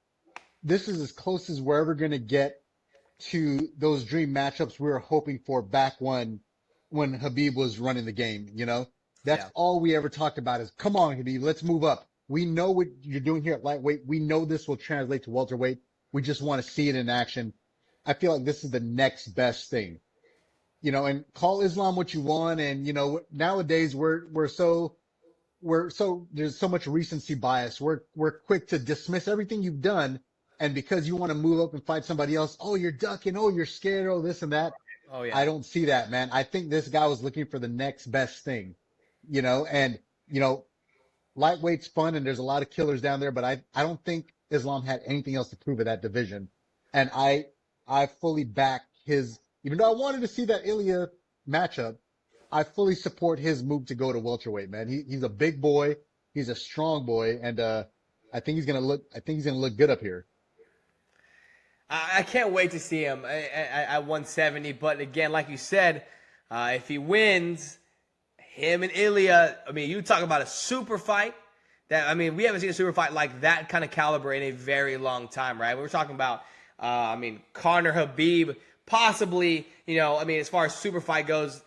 S3: this is as close as we're ever going to get to those dream matchups we were hoping for back when Habib was running the game. That's
S1: Yeah.
S3: all we ever talked about is, come on, Habib, let's move up. We know what you're doing here at lightweight. We know this will translate to welterweight. We just want to see it in action. I feel like this is the next best thing, and call Islam what you want. And, nowadays there's so much recency bias. We're quick to dismiss everything you've done. And because you want to move up and fight somebody else, oh, you're ducking. Oh, you're scared. Oh, this and that.
S1: Oh, yeah.
S3: I don't see that, man. I think this guy was looking for the next best thing, and, lightweight's fun and there's a lot of killers down there, but I don't think Islam had anything else to prove in that division. And I fully back even though I wanted to see that Ilya matchup, I fully support his move to go to welterweight, man. He's a big boy. He's a strong boy. And, I think he's going to look good up here.
S1: I can't wait to see him at 170. But again, like you said, if he wins, him and Ilya, I mean, you talk about a super fight. We haven't seen a super fight like that kind of caliber in a very long time, right? We're talking about, Conor Habib, possibly, as far as super fight goes,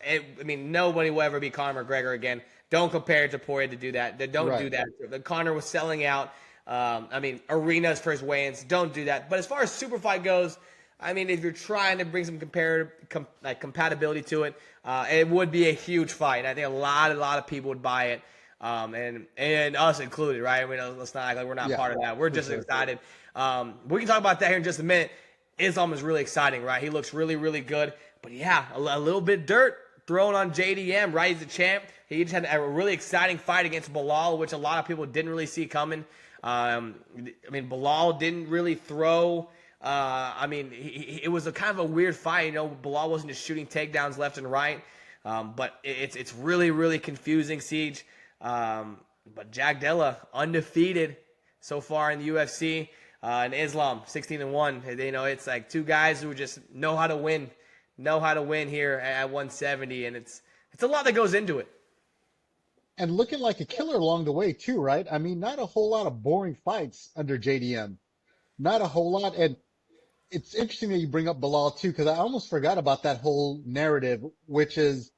S1: nobody will ever be Conor McGregor again. Don't compare it to Poirier to do that. Don't
S3: Right.
S1: do that. The Conor was selling out. Arenas for his weigh-ins. Don't do that. But as far as super fight goes, if you're trying to bring some compatibility to it, it would be a huge fight. I think a lot of people would buy it, and us included, right? Let's not act like we're not part of that. We're just excited. We can talk about that here in just a minute. Islam is really exciting, right? He looks really, really good. But yeah, a little bit dirt thrown on JDM, right? He's the champ. He just had a really exciting fight against Bilal, which a lot of people didn't really see coming. Bilal didn't really throw. It was a kind of a weird fight. Bilal wasn't just shooting takedowns left and right. But it's really, really confusing, Siege. But Jack Della, undefeated so far in the UFC. And Islam, 16-1. It's like two guys who just know how to win here at 170. And it's a lot that goes into it.
S3: And looking like a killer along the way too, right? Not a whole lot of boring fights under JDM. Not a whole lot. And it's interesting that you bring up Bilal too, because I almost forgot about that whole narrative, which is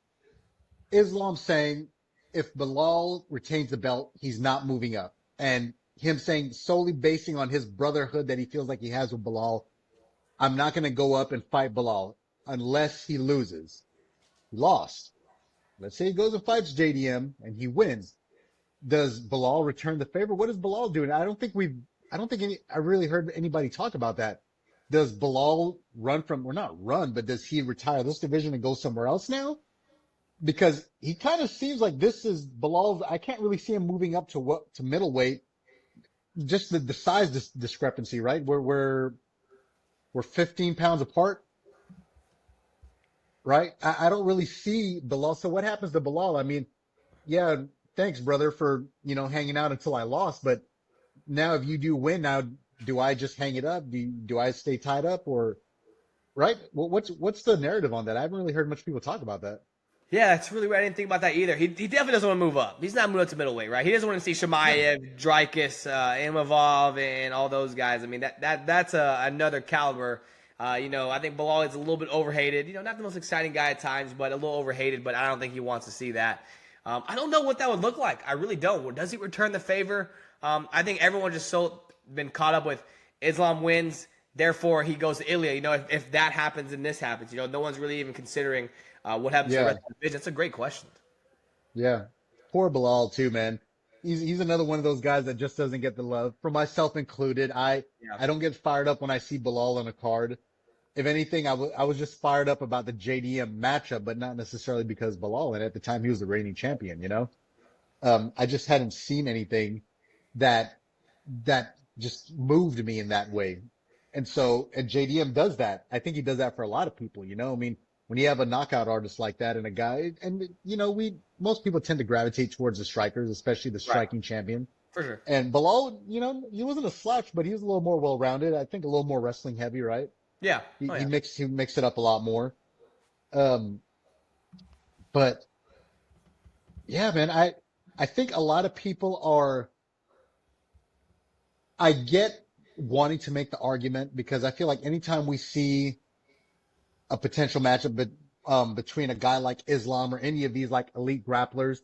S3: Islam saying if Bilal retains the belt, he's not moving up. And him saying, solely basing on his brotherhood that he feels like he has with Bilal, I'm not going to go up and fight Bilal unless he loses. He lost. Let's say he goes and fights JDM and he wins. Does Bilal return the favor? What is Bilal doing? I really heard anybody talk about that. Does Bilal but does he retire this division and go somewhere else now? Because he kind of seems like this is Bilal's. I can't really see him moving up to middleweight. Just the size discrepancy, right? We're 15 pounds apart. Right? I don't really see Bilal. So what happens to Bilal? Yeah, thanks, brother, for, hanging out until I lost. But now if you do win, now do I just hang it up? Do I stay tied up or, right? What's the narrative on that? I haven't really heard much people talk about that.
S1: Yeah, that's really weird. I didn't think about that either. He definitely doesn't want to move up. He's not moving up to middleweight, right? He doesn't want to see Shemaev, Dreykus, Imavov, and all those guys. I mean, that's another caliber. I think Bilal is a little bit overhated. Not the most exciting guy at times, but a little overhated. But I don't think he wants to see that. I don't know what that would look like. I really don't. Does he return the favor? I think everyone just so been caught up with Islam wins, therefore he goes to Ilya. If that happens and this happens, no one's really even considering what happens to the rest of the division. That's a great question.
S3: Yeah. Poor Bilal too, man. He's another one of those guys that just doesn't get the love. For myself included, I don't get fired up when I see Bilal on a card. If anything, I was just fired up about the JDM matchup, but not necessarily because Bilal. And at the time, he was the reigning champion. I just hadn't seen anything that just moved me in that way. And JDM does that. I think he does that for a lot of people. I mean, when you have a knockout artist like that and a guy, and most people tend to gravitate towards the strikers, especially the striking champion.
S1: For sure.
S3: And Bilal, he wasn't a slouch, but he was a little more well-rounded. I think a little more wrestling heavy, right?
S1: Yeah.
S3: He mixed it up a lot more. But yeah, man, I think a lot of people I get wanting to make the argument because I feel like anytime we see a potential matchup between a guy like Islam or any of these like elite grapplers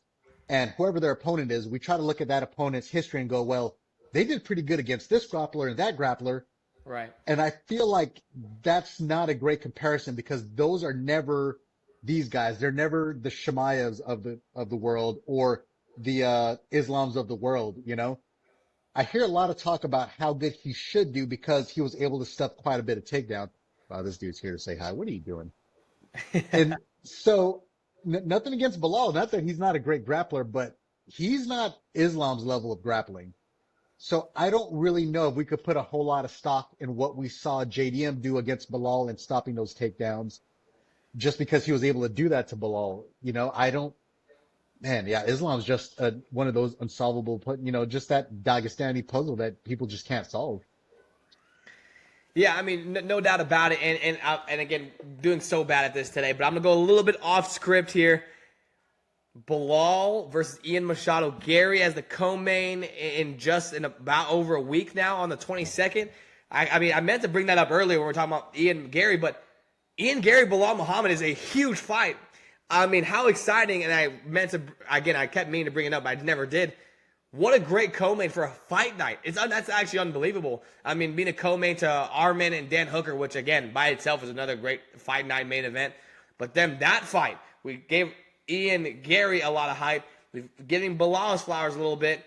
S3: and whoever their opponent is, we try to look at that opponent's history and go, well, they did pretty good against this grappler and that grappler.
S1: Right.
S3: And I feel like that's not a great comparison because those are never these guys. They're never the Shemaevs of the world or the Islams of the world, I hear a lot of talk about how good he should do because he was able to stuff quite a bit of takedown. Wow, this dude's here to say hi. What are you doing? And so nothing against Bilal. Not that he's not a great grappler, but he's not Islam's level of grappling. So I don't really know if we could put a whole lot of stock in what we saw JDM do against Bilal and stopping those takedowns just because he was able to do that to Bilal. Islam's just one of those unsolvable, just that Dagestani puzzle that people just can't solve.
S1: Yeah, I mean, no doubt about it. And again, doing so bad at this today, but I'm going to go a little bit off script here. Bilal versus Ian Machado. Gary as the co-main in about over a week now on the 22nd. I meant to bring that up earlier when we were talking about Ian Gary, but Ian Gary, Bilal Muhammad is a huge fight. I mean, how exciting, and I kept meaning to bring it up, but I never did. What a great co-main for a fight night. That's actually unbelievable. I mean, being a co-main to Armin and Dan Hooker, which again, by itself is another great fight night main event. But then that fight, we gave Ian Gary a lot of hype. We're giving Bilal his flowers a little bit.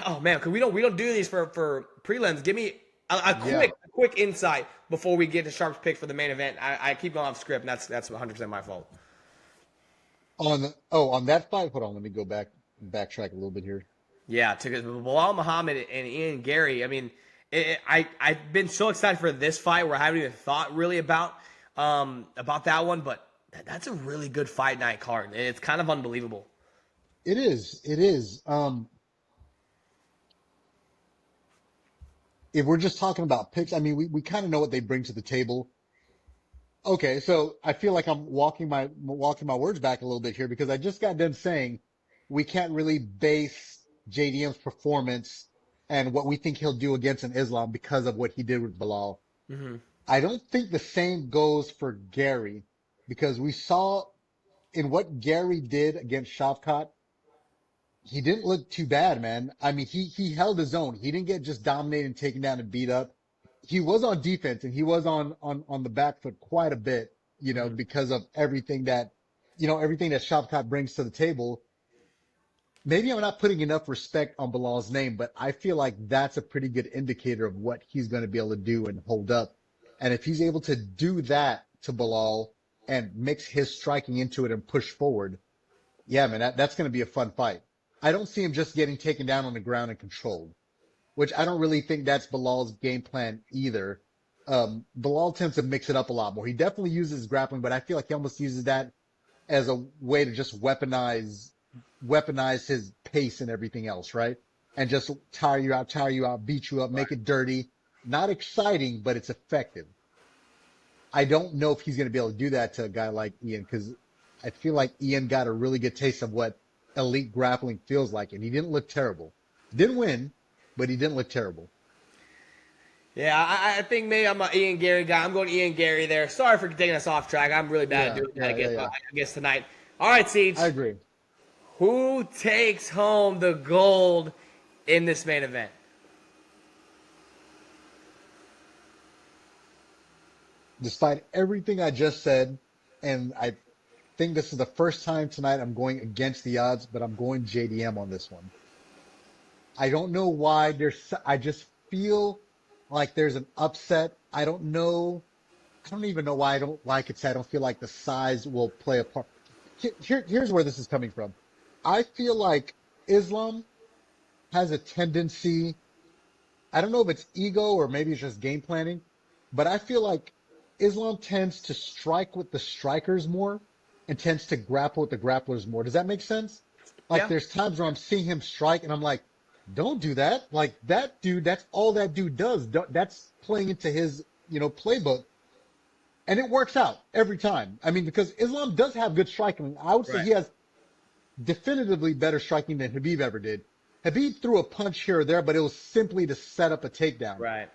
S1: Oh man, because we don't do these for prelims. Give me a quick insight before we get to Sharp's pick for the main event. I keep going off script, and that's 100% my fault.
S3: On that fight, hold on, let me go backtrack a little bit here.
S1: Yeah, to Bilal Muhammad and Ian Gary. I mean, I've been so excited for this fight where I haven't even thought really about that one, but that's a really good fight night card. It's kind of unbelievable.
S3: It is. If we're just talking about picks, I mean, we kind of know what they bring to the table. Okay, so I feel like I'm walking my words back a little bit here because I just got done saying we can't really base JDM's performance and what we think he'll do against an Islam because of what he did with Bilal.
S1: Mm-hmm.
S3: I don't think the same goes for Gary because we saw in what Gary did against Shavkat, he didn't look too bad, man. I mean, he held his own. He didn't get just dominated, taken down, and beat up. He was on defense and he was on the back foot quite a bit, because of everything that Shavkat brings to the table. Maybe I'm not putting enough respect on Bilal's name, but I feel like that's a pretty good indicator of what he's going to be able to do and hold up. And if he's able to do that to Bilal and mix his striking into it and push forward, yeah, man, that's going to be a fun fight. I don't see him just getting taken down on the ground and controlled, which I don't really think that's Bilal's game plan either. Bilal tends to mix it up a lot more. He definitely uses grappling, but I feel like he almost uses that as a way to just weaponize his pace and everything else, right? And just tire you out, beat you up, make it dirty. Not exciting, but it's effective. I don't know if he's going to be able to do that to a guy like Ian because I feel like Ian got a really good taste of what elite grappling feels like, and he didn't look terrible. Didn't win, but he didn't look terrible.
S1: Yeah, I think maybe I'm an Ian Gary guy. I'm going Ian Gary there. Sorry for taking us off track. I'm really bad at doing that, I guess tonight. All right, Siege.
S3: I agree.
S1: Who takes home the gold in this main event?
S3: Despite everything I just said, and I think this is the first time tonight I'm going against the odds, but I'm going JDM on this one. I don't know why. I just feel like there's an upset. I don't know. I don't even know why I could say I don't feel like the size will play a part. Here's where this is coming from. I feel like Islam has a tendency. I don't know if it's ego or maybe it's just game planning, but I feel like Islam tends to strike with the strikers more and tends to grapple with the grapplers more. Does that make sense? Like there's times where I'm seeing him strike and I'm like, don't do that. Like that dude, that's all that dude does. That's playing into his, playbook. And it works out every time. I mean, because Islam does have good striking. I would say he has definitively better striking than Khabib ever did. Khabib threw a punch here or there, but it was simply to set up a takedown.
S1: Right.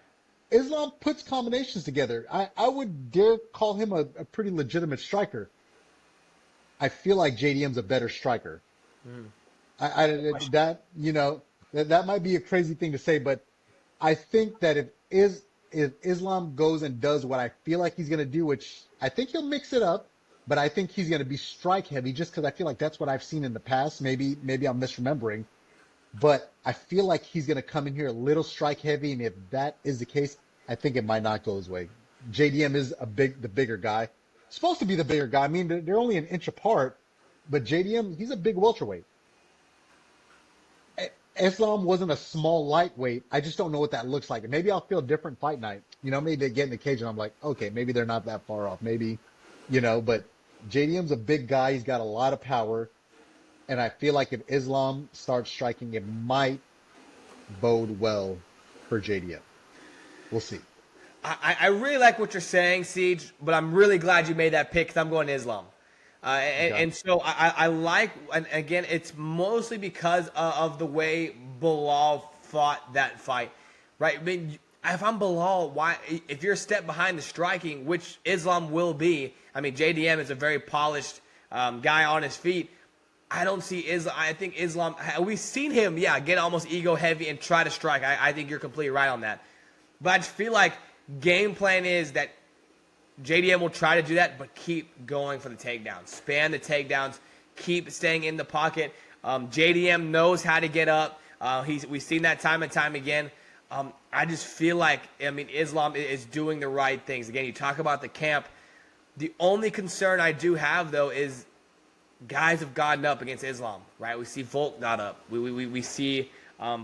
S3: Islam puts combinations together. I would dare call him a pretty legitimate striker. I feel like JDM's a better striker. That might be a crazy thing to say, but I think that if Islam goes and does what I feel like he's going to do, which I think he'll mix it up, but I think he's going to be strike heavy just because I feel like that's what I've seen in the past. Maybe I'm misremembering, but I feel like he's going to come in here a little strike heavy, and if that is the case, I think it might not go his way. JDM is the bigger guy. Supposed to be the bigger guy. I mean, they're only an inch apart, but JDM, he's a big welterweight. Islam wasn't a small lightweight. I just don't know what that looks like. Maybe I'll feel different fight night. Maybe they get in the cage and I'm like, okay, maybe they're not that far off. Maybe, but JDM's a big guy. He's got a lot of power. And I feel like if Islam starts striking, it might bode well for JDM. We'll see.
S1: I really like what you're saying, Siege, but I'm really glad you made that pick because I'm going Islam. And so I like, and again, it's mostly because of the way Bilal fought that fight, right? I mean, if I'm Bilal, if you're a step behind the striking, which Islam will be, I mean, JDM is a very polished guy on his feet. I don't see Islam. I think Islam, we've seen him, get almost ego heavy and try to strike. I think you're completely right on that. But I just feel like game plan is that JDM will try to do that, but keep going for the takedowns. Span the takedowns. Keep staying in the pocket. JDM knows how to get up. We've seen that time and time again. I just feel like, Islam is doing the right things. Again, you talk about the camp. The only concern I do have, though, is guys have gotten up against Islam, right? We see Volk got up. We see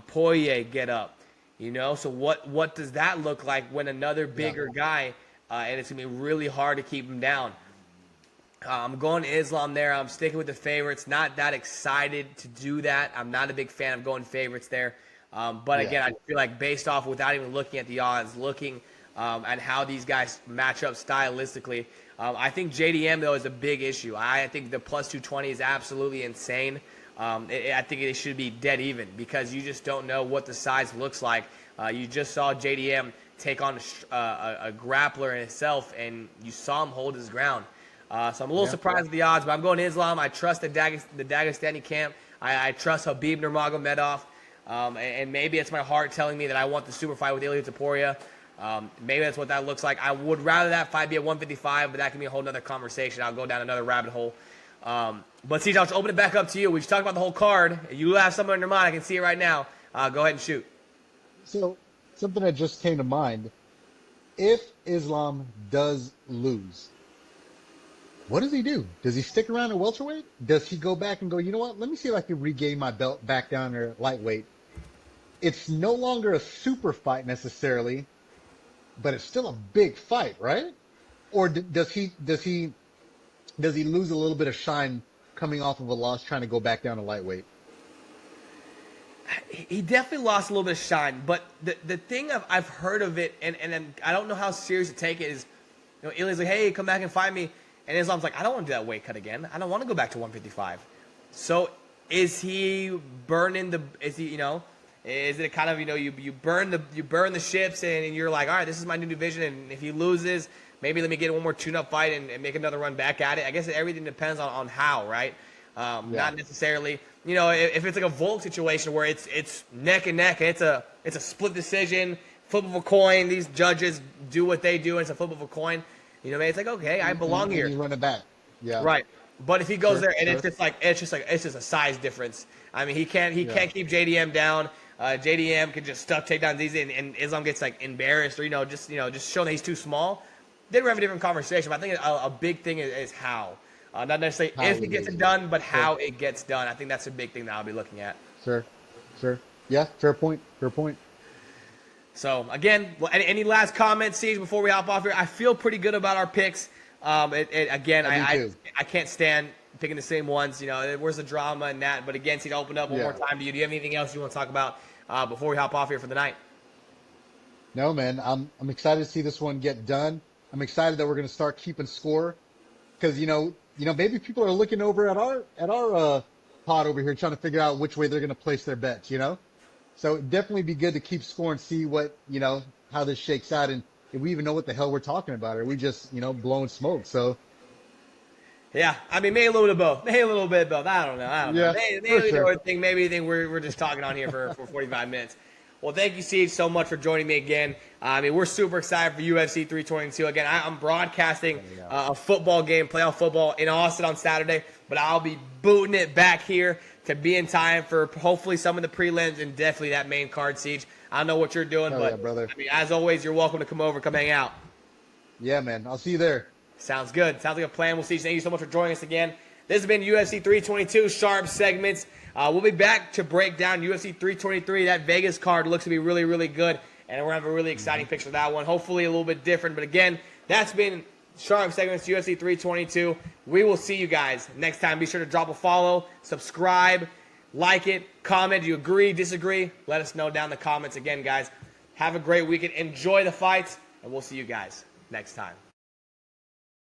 S1: Poirier get up. So what does that look like when another bigger guy, and it's going to be really hard to keep him down. I'm going Islam there. I'm sticking with the favorites. Not that excited to do that. I'm not a big fan of going favorites there. But again, I feel like based off, without even looking at the odds, looking at how these guys match up stylistically, I think JDM, though, is a big issue. I think the plus 220 is absolutely insane. I think it should be dead even because you just don't know what the size looks like. You just saw JDM take on a grappler in itself, and you saw him hold his ground. So I'm a little surprised at the odds, but I'm going Islam. I trust the Dagestani camp. I trust Khabib Nurmagomedov. And maybe it's my heart telling me that I want the super fight with Ilia Topuria. Maybe that's what that looks like. I would rather that fight be at 155, but that can be a whole other conversation. I'll go down another rabbit hole. But CJ, I'll just open it back up to you. We just talked about the whole card. You have something in your mind. I can see it right now. Go ahead and shoot.
S3: So something that just came to mind. If Islam does lose, what does he do? Does he stick around at welterweight? Does he go back and go, you know what? Let me see if I can regain my belt back down there at lightweight. It's no longer a super fight necessarily, but it's still a big fight, right? Or does he lose a little bit of shine coming off of a loss trying to go back down to lightweight?
S1: He definitely lost a little bit of shine, but the thing I've heard of it, and I don't know how serious to take it, is Ilia's like, hey, come back and fight me. And Islam's like, I don't want to do that weight cut again. I don't want to go back to 155. So is he burning the? Is he, Is it kind of, you burn the ships and you're like, all right, this is my new division, and if he loses, maybe let me get one more tune-up fight and make another run back at it. I guess everything depends on how, right? Not necessarily, if it's like a Volk situation where it's neck and neck and it's a split decision, flip of a coin. These judges do what they do, and it's a flip of a coin. It's like, okay, I belong here.
S3: You run it back, yeah,
S1: right. But if he goes there and it's just a size difference. I mean, he can't keep JDM down. JDM can just stuff takedowns easy, and Islam gets like embarrassed or just showing that he's too small. Then we have a different conversation. But I think a big thing is how, not necessarily if he gets it done, but how it gets done. I think that's a big thing that I'll be looking at.
S3: Sure, yeah, fair point.
S1: So again, any last comments, Siege, before we hop off here? I feel pretty good about our picks. I can't stand picking the same ones. Where's the drama in that? But again, Siege, I'll open up one more time to you. Do you have anything else you want to talk about before we hop off here for the night?
S3: No, man. I'm excited to see this one get done. I'm excited that we're going to start keeping score because maybe people are looking over at our pod over here trying to figure out which way they're going to place their bets. So it'd definitely be good to keep score and see what how this shakes out, and if we even know what the hell we're talking about, or we just blowing smoke. So.
S1: Yeah, I mean, maybe a little bit of both. I don't know. Maybe you think we're just talking on here for 45 minutes. Well, thank you, Siege, so much for joining me again. I mean, we're super excited for UFC 322. Again, I'm broadcasting a football game, playoff football, in Austin on Saturday, but I'll be booting it back here to be in time for hopefully some of the prelims and definitely that main card, Siege. I don't know what you're doing, but
S3: yeah, brother.
S1: I mean, as always, you're welcome to come over, come hang out.
S3: Yeah, man. I'll see you there.
S1: Sounds good. Sounds like a plan. We'll see you. Thank you so much for joining us again. This has been UFC 322 Sharp segments. We'll be back to break down UFC 323. That Vegas card looks to be really, really good, and we're going to have a really exciting picture of that one. Hopefully a little bit different. But again, that's been Sharp segments UFC 322. We will see you guys next time. Be sure to drop a follow, subscribe, like it, comment. Do you agree, disagree? Let us know down in the comments. Again, guys, have a great weekend. Enjoy the fights, and we'll see you guys next time.